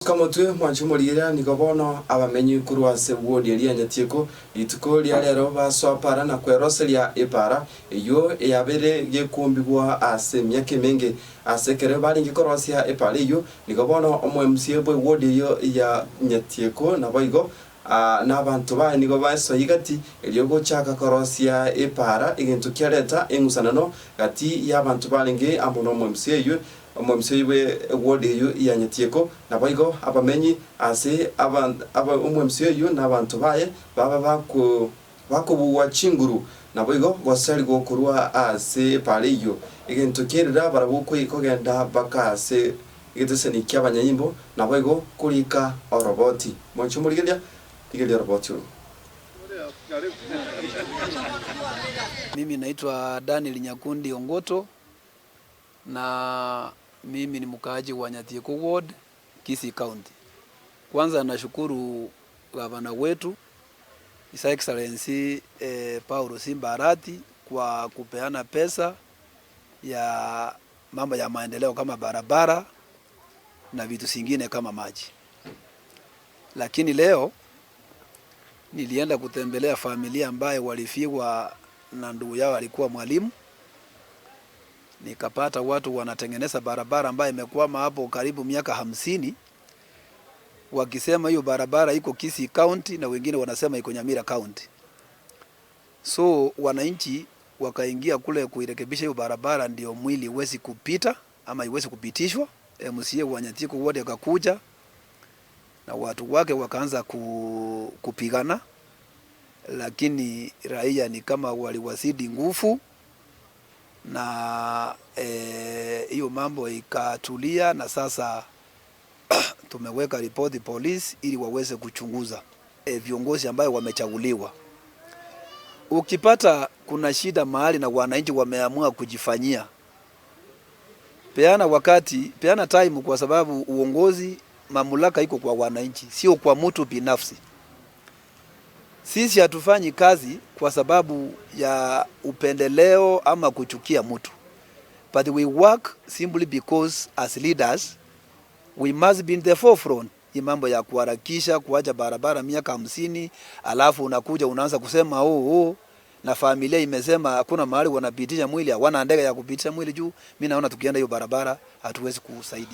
Kama tu mwanchumulira nikobono abamenyi kurwase wodi ya nyatieko ituko lya lero baswapara na kweroselia ipara iyo yabere gekumbigwa ase myake menge asekere bali ngikorwasia ipara iyo nikobono omwemsie bwe wodi yo ya nyatieko na boigo n'abantu baye nigo basoyigati eliyo gochaka korwasia ipara igintu kyaleta engusanano gati y'abantu balinge ambono omwemsie iyo omwemsiwe wodi yu ya nyatieko na boigo abamenyi ase omwemsiwe yu n'abantu baye baba bakubuwa chinguru na boigo gosali gokurwa ase paliyo igintu kirira barabuko ikogenda bakase igiteseni ky'abanyayimbo na boigo kulika oroboti mwanchumuligelia tigelia roboti. Mimi naitwa Daniel Nyakundi Ongoto na mimi ni mkaaji wa Nyatieko Ward, Kisii County. Kwanza nashukuru gavana wetu His Excellency Paul Simba Arati kwa kupeana pesa ya mambo ya maendeleo kama barabara na vitu singine kama maji. Lakini leo nilienda kutembelea familia ambaye walifiwa na ndugu yao alikuwa mwalimu. Nikapata watu wanatengeneza barabara ambayo imekwama hapo karibu miaka 50, wakisema hiyo barabara iko Kisii County na wengine wanasema iko Nyamira County. So wananchi wakaingia kule kuirekebisha hiyo barabara ndio mwili iwezi kupita ama iwezi kupitishwa. MCA wa Nyatieko wote akakuja na watu wake wakaanza kupigana, lakini raia ni kama waliwazidi nguvu na hiyo mambo ikatulia, na sasa tumeweka ripoti polisi ili waweze kuchunguza viongozi ambao wamechaguliwa. Ukipata kuna shida mahali na wananchi wameamua kujifanyia, peana time, kwa sababu uongozi mamlaka iko kwa wananchi, sio kwa mtu binafsi. Sisi hatufanyi kazi kwa sababu ya upendeleo ama kuchukia mtu. But we work simply because as leaders we must be in the forefront. Mambo ya kuharakisha kuacha barabara miaka 50 alafu unakuja unaanza kusema na familia imesema hakuna mahali wanapitisha mwili, hawana ndege ya kupitisha mwili juu. Mimi naona tukienda hiyo barabara hatuwezi kusaidia.